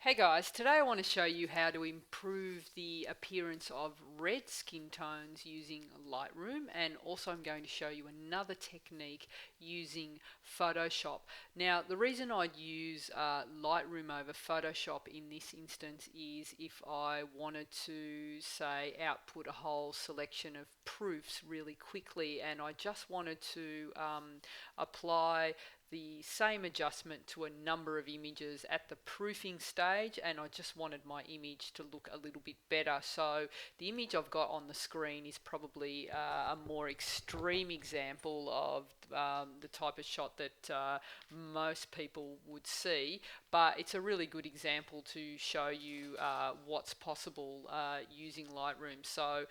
Hey guys, today I want to show you how to improve the appearance of red skin tones using Lightroom, and also I'm going to show you another technique using Photoshop. Now the reason I'd use Lightroom over Photoshop in this instance is if I wanted to say output a whole selection of proofs really quickly and I just wanted to apply the same adjustment to a number of images at the proofing stage, and I just wanted my image to look a little bit better. So the image I've got on the screen is probably a more extreme example of the type of shot that most people would see, but it's a really good example to show you what's possible using Lightroom. So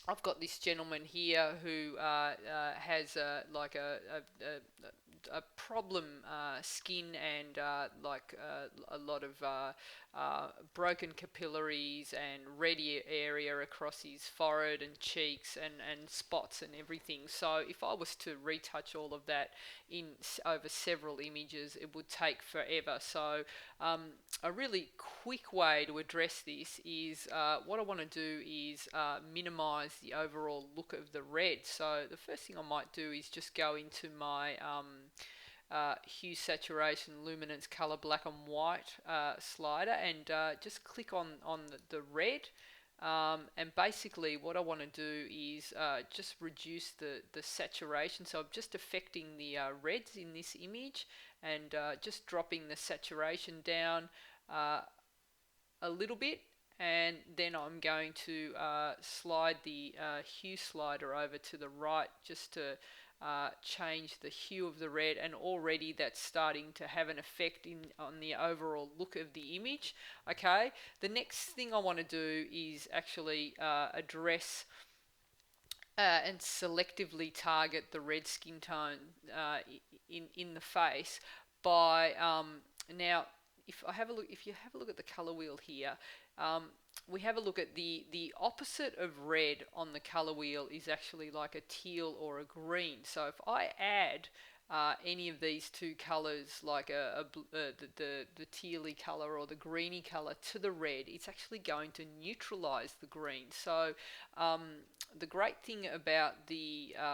I've got this gentleman here who has a problem skin and a lot of broken capillaries and red area across his forehead and cheeks and spots and everything. So if I was to retouch all of that in over several images, it would take forever. So a really quick way to address this is what I want to do is minimize the overall look of the red. So the first thing I might do is just go into my hue, saturation, luminance, color, black and white slider, and just click on the red. And basically what I want to do is just reduce the saturation. So I'm just affecting the reds in this image and just dropping the saturation down uh, a little bit, and then I'm going to slide the hue slider over to the right just to change the hue of the red, and already that's starting to have an effect on the overall look of the image. Okay, the next thing I want to do is actually address and selectively target the red skin tone in the face by now. If you have a look at the color wheel here, um, we have a look at the opposite of red on the color wheel is actually like a teal or a green. So if I add any of these two colors, like the tealy color or the greeny color to the red, it's actually going to neutralize the green. So um, the great thing about the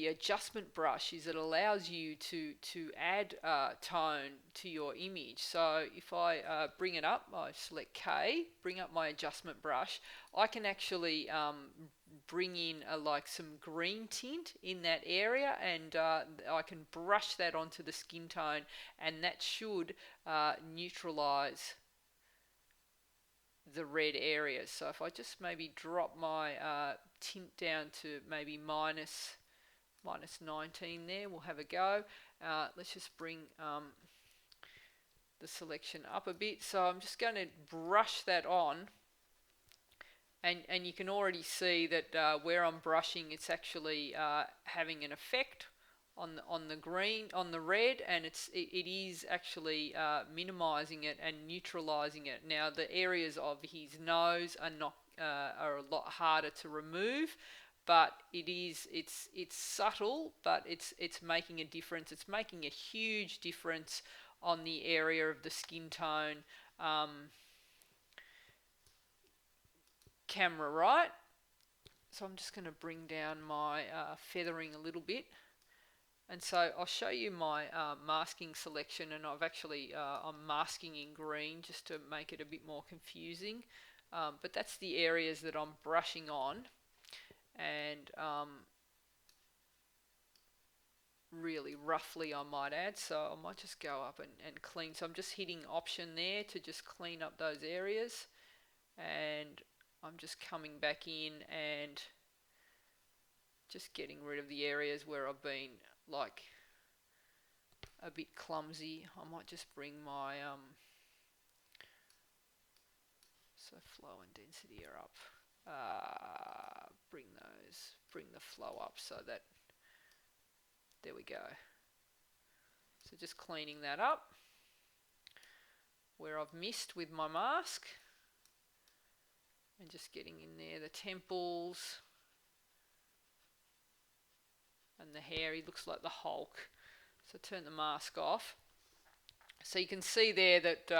adjustment brush is it allows you to add tone to your image. So if I bring it up, I select K, bring up my adjustment brush, I can actually bring in like some green tint in that area, and I can brush that onto the skin tone, and that should neutralize the red areas. So if I just maybe drop my tint down to maybe minus 19 there, we'll have a go. Let's just bring the selection up a bit. So I'm just going to brush that on, and you can already see that where I'm brushing, it's actually having an effect on the green, on the red, and it is actually minimizing it and neutralizing it. Now the areas of his nose are not are a lot harder to remove, but it's subtle, but it's making a difference. It's making a huge difference on the area of the skin tone camera, right? So I'm just going to bring down my feathering a little bit. And so I'll show you my masking selection, and I'm masking in green just to make it a bit more confusing. But that's the areas that I'm brushing on, and really roughly I might add. So I might just go up and clean. So I'm just hitting Option there to just clean up those areas, and I'm just coming back in and just getting rid of the areas where I've been like a bit clumsy. I might just bring my so flow and density are up. Bring the flow up so that, there we go. So just cleaning that up where I've missed with my mask, and just getting in there the temples and the hair. He looks like the Hulk. So turn the mask off. So you can see there that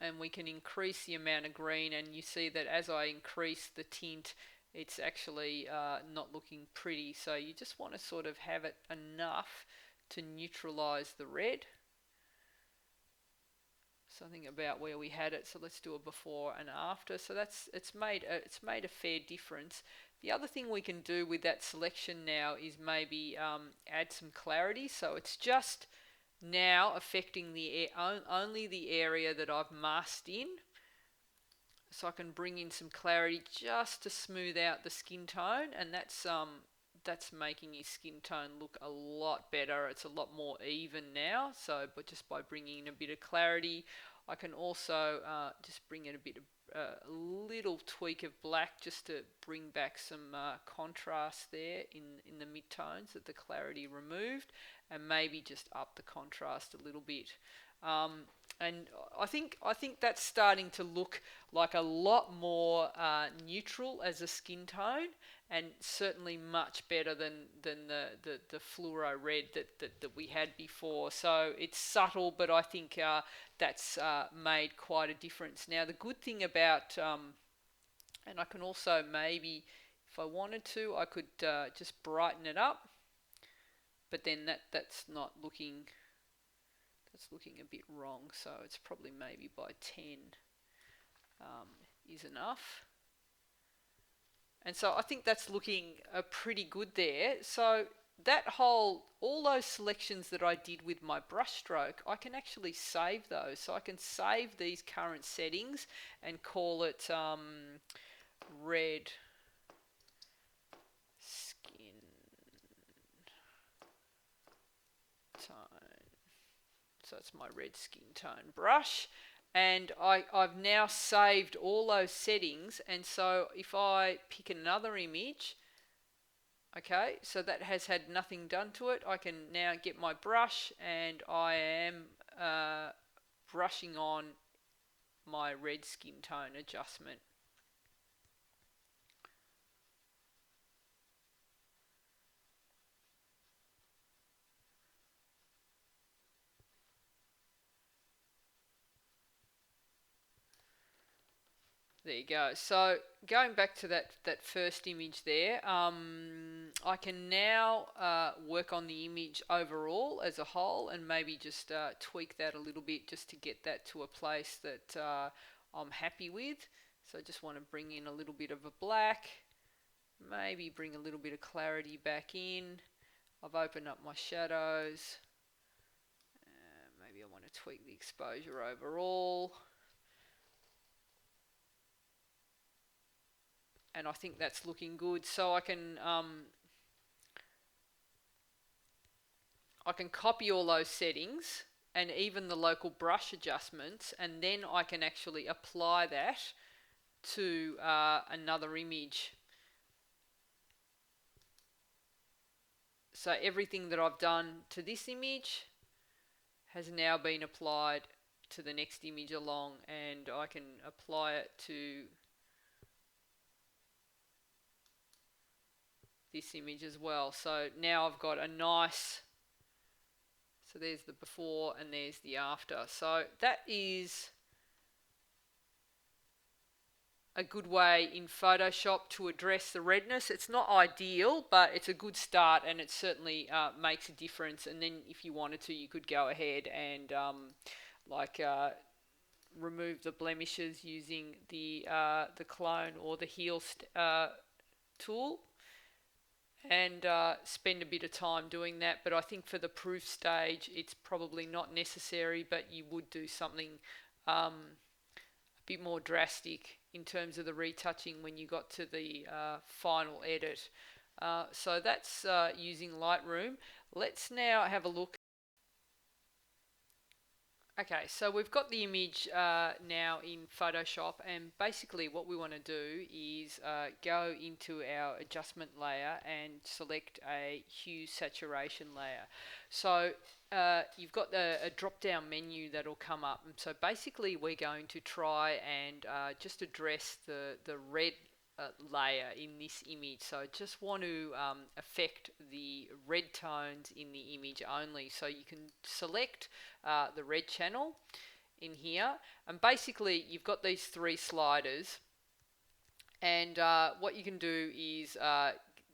and we can increase the amount of green, and you see that as I increase the tint, it's actually not looking pretty. So you just want to sort of have it enough to neutralize the red. Something about where we had it. So let's do a before and after. So it's made a fair difference. The other thing we can do with that selection now is maybe add some clarity. So it's just now affecting only the area that I've masked in. So I can bring in some clarity just to smooth out the skin tone, and that's making your skin tone look a lot better. It's a lot more even now. So, but just by bringing in a bit of clarity, I can also just bring in a little tweak of black just to bring back some contrast there in the mid-tones that the clarity removed, and maybe just up the contrast a little bit. And I think that's starting to look like a lot more neutral as a skin tone, and certainly much better than the fluoro red that we had before. So it's subtle, but I think that's made quite a difference. Now the good thing about, and I can also maybe, if I wanted to, I could just brighten it up, but then that's not looking, that's looking a bit wrong. So it's probably maybe by 10 is enough. And so I think that's looking pretty good there. So that all those selections that I did with my brush stroke, I can actually save those. So I can save these current settings and call it red skin tone. So it's my red skin tone brush. And I've now saved all those settings, and so if I pick another image, okay, so that has had nothing done to it, I can now get my brush and I am brushing on my red skin tone adjustment. There you go. So going back to that first image there, I can now work on the image overall as a whole, and maybe just tweak that a little bit just to get that to a place that I'm happy with. So I just want to bring in a little bit of a black, maybe bring a little bit of clarity back in. I've opened up my shadows. Maybe I want to tweak the exposure overall. And I think that's looking good. So I can copy all those settings and even the local brush adjustments, and then I can actually apply that to another image. So everything that I've done to this image has now been applied to the next image along, and I can apply it to this image as well. So now I've got a nice, so there's the before and there's the after. So that is a good way in Photoshop to address the redness. It's not ideal, but it's a good start, and it certainly makes a difference. And then if you wanted to, you could go ahead and remove the blemishes using the clone or the heal tool, and spend a bit of time doing that. But I think for the proof stage it's probably not necessary, but you would do something a bit more drastic in terms of the retouching when you got to the final edit. So that's using Lightroom. Let's now have a look. Okay, so we've got the image now in Photoshop, and basically what we want to do is go into our adjustment layer and select a hue saturation layer. So you've got a drop down menu that'll come up, and so basically we're going to try and just address the red layer in this image. So I just want to affect the red tones in the image only. So you can select the red channel in here, and basically you've got these three sliders, and what you can do is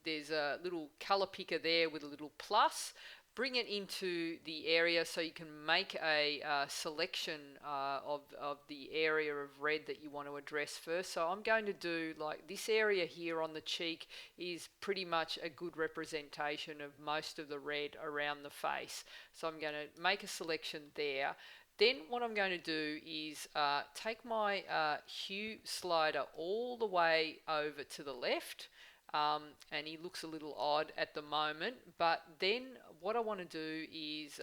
there's a little color picker there with a little plus. Bring it into the area so you can make a selection of the area of red that you want to address first. So I'm going to do, like, this area here on the cheek is pretty much a good representation of most of the red around the face. So I'm going to make a selection there. Then what I'm going to do is take my hue slider all the way over to the left. And he looks a little odd at the moment, but then what I want to do is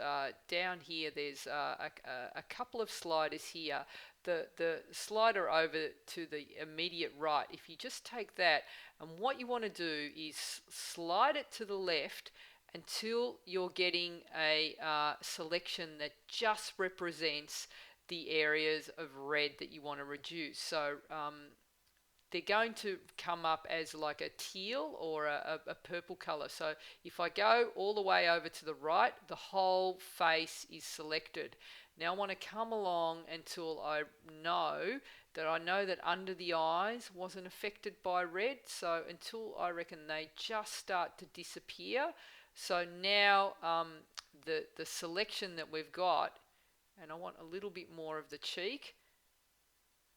down here there's a couple of sliders here. The slider over to the immediate right, if you just take that, and what you want to do is slide it to the left until you're getting a selection that just represents the areas of red that you want to reduce. So they're going to come up as like a teal or a purple color. So if I go all the way over to the right, the whole face is selected. Now I want to come along until I know that under the eyes wasn't affected by red. So until I reckon they just start to disappear. So now the selection that we've got, and I want a little bit more of the cheek,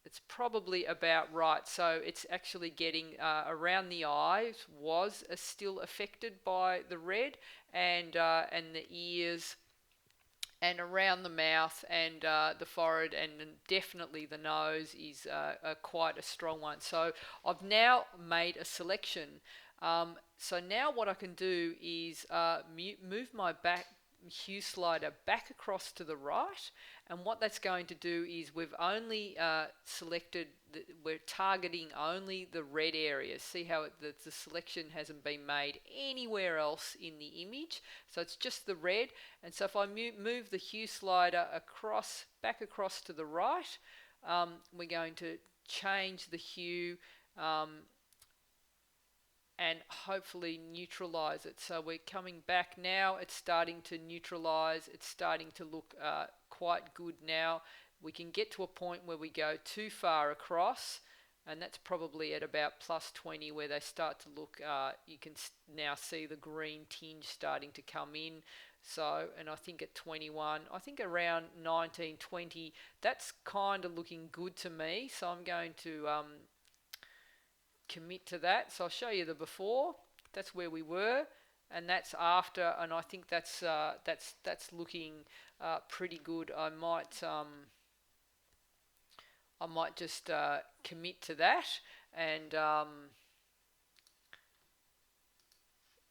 it's probably about right. So it's actually getting around the eyes was still affected by the red, and the ears, and around the mouth, and the forehead, and definitely the nose is quite a strong one. So I've now made a selection. So now what I can do is move my hue slider back across to the right, and what that's going to do is we've only we're targeting only the red areas. See how the selection hasn't been made anywhere else in the image, so it's just the red. And so if I move the hue slider back across to the right, we're going to change the hue and hopefully neutralize it. So we're coming back now, it's starting to neutralize, it's starting to look quite good now. We can get to a point where we go too far across, and that's probably at about +20 where they start to look, you can now see the green tinge starting to come in. So, and I think at 21, I think around 19, 20, that's kind of looking good to me. So I'm going to commit to that. So I'll show you the before. That's where we were, and that's after, and I think that's looking pretty good. I might just commit to that and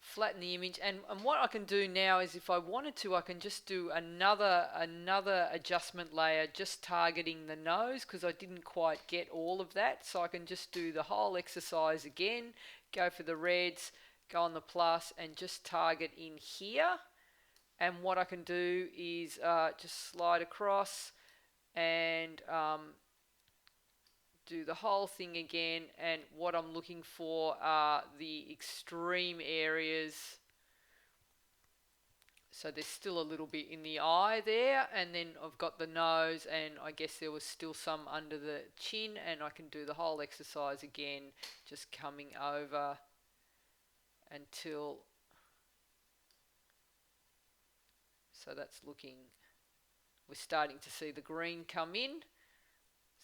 flatten the image. And what I can do now is, if I wanted to, I can just do another adjustment layer just targeting the nose, because I didn't quite get all of that. So I can just do the whole exercise again, go for the reds, go on the plus, and just target in here. And what I can do is just slide across and do the whole thing again, and what I'm looking for are the extreme areas. So there's still a little bit in the eye there, and then I've got the nose, and I guess there was still some under the chin, and I can do the whole exercise again, just coming over until, so that's looking, we're starting to see the green come in.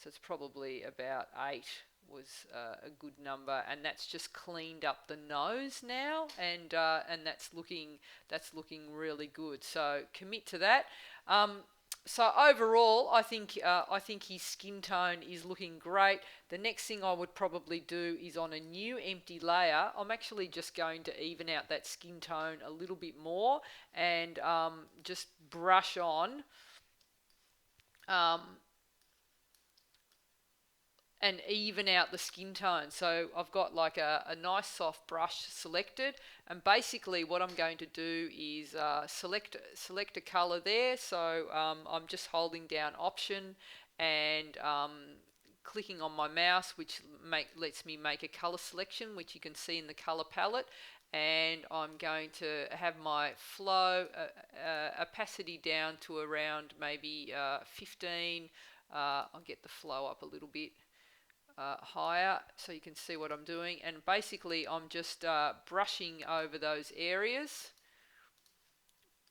So it's probably about 8 was a good number, and that's just cleaned up the nose now, and that's looking really good. So commit to that. So overall, I think his skin tone is looking great. The next thing I would probably do is, on a new empty layer, I'm actually just going to even out that skin tone a little bit more, and just brush on. And even out the skin tone. So I've got like a nice soft brush selected, and basically what I'm going to do is select a color there. So I'm just holding down Option and clicking on my mouse, which lets me make a color selection, which you can see in the color palette. And I'm going to have my flow opacity down to around maybe 15. I'll get the flow up a little bit higher so you can see what I'm doing. And basically I'm just brushing over those areas,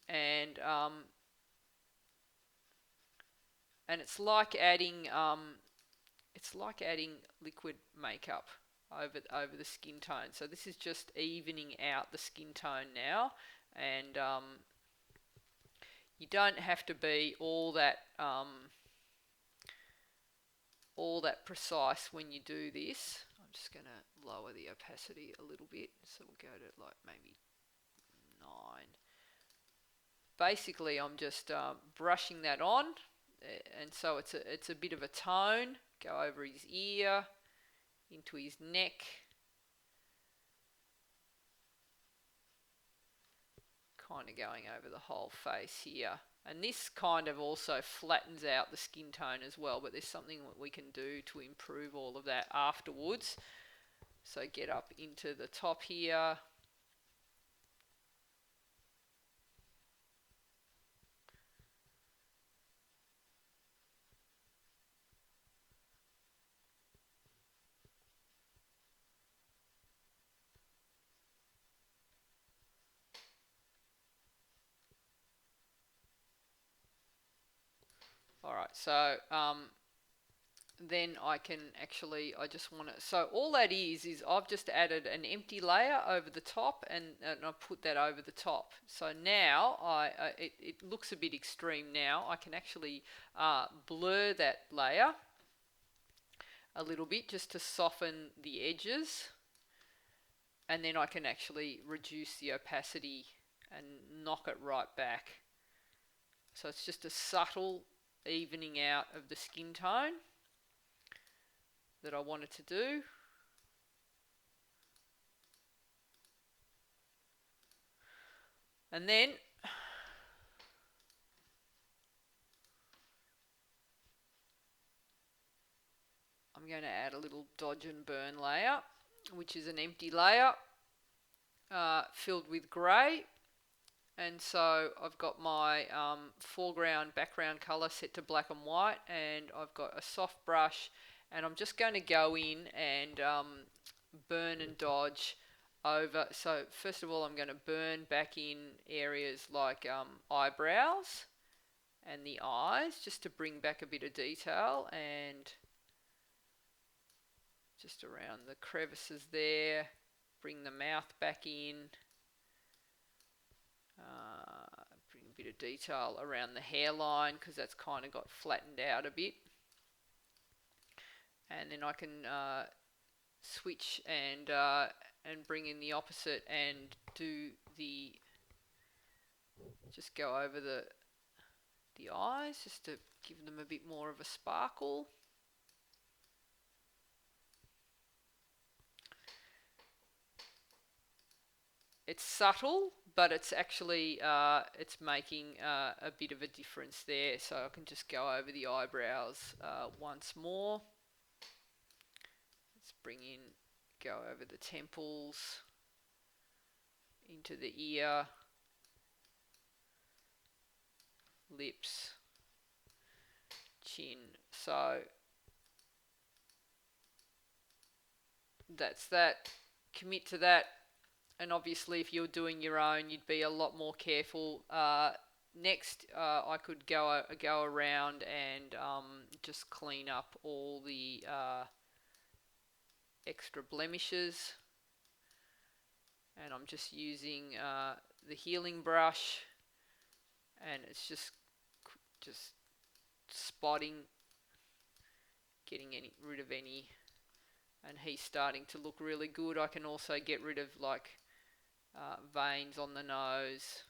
and it's like adding liquid makeup over the skin tone. So this is just evening out the skin tone now, and you don't have to be all that precise when you do this. I'm just going to lower the opacity a little bit, so we'll go to like maybe 9. Basically, I'm just brushing that on, and so it's a bit of a tone. Go over his ear, into his neck, kind of going over the whole face here. And this kind of also flattens out the skin tone as well, but there's something that we can do to improve all of that afterwards. So get up into the top here. Alright, so then I just want to, so all that is I've just added an empty layer over the top, and I put that over the top. So now it looks a bit extreme now. I can actually blur that layer a little bit just to soften the edges, and then I can actually reduce the opacity and knock it right back. So it's just a subtle evening out of the skin tone that I wanted to do. And then I'm going to add a little dodge and burn layer, which is an empty layer filled with grey. And so I've got my foreground background colour set to black and white, and I've got a soft brush, and I'm just going to go in and burn and dodge over. So first of all, I'm going to burn back in areas like eyebrows and the eyes, just to bring back a bit of detail, and just around the crevices there, bring the mouth back in. Bring a bit of detail around the hairline, because that's kind of got flattened out a bit. And then I can switch and bring in the opposite and do just go over the eyes, just to give them a bit more of a sparkle. It's subtle, but it's actually it's making a bit of a difference there. So I can just go over the eyebrows once more. Let's go over the temples, into the ear, lips, chin. So that's that. Commit to that. And obviously if you're doing your own, you'd be a lot more careful. Next, I could go around and just clean up all the extra blemishes. And I'm just using the healing brush, and it's just spotting, getting rid of any. And he's starting to look really good. I can also get rid of like veins on the nose,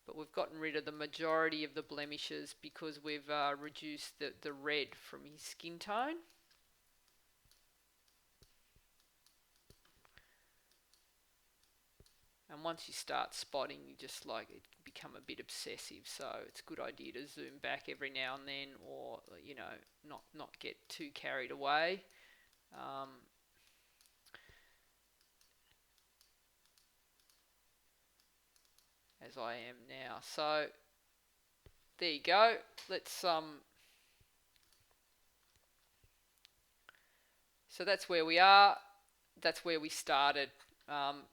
but we've gotten rid of the majority of the blemishes because we've reduced the red from his skin tone. And once you start spotting, you just like it become a bit obsessive. So it's a good idea to zoom back every now and then, or not get too carried away. As I am now. So there you go. Let's So that's where we are. That's where we started.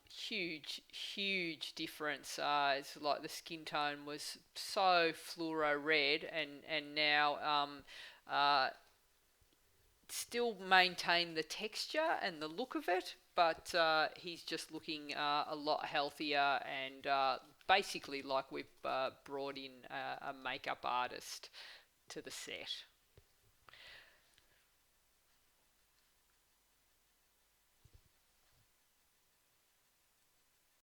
Huge difference. It's like the skin tone was so fluoro red, and now still maintain the texture and the look of it, but he's just looking a lot healthier and basically like we've brought in a makeup artist to the set.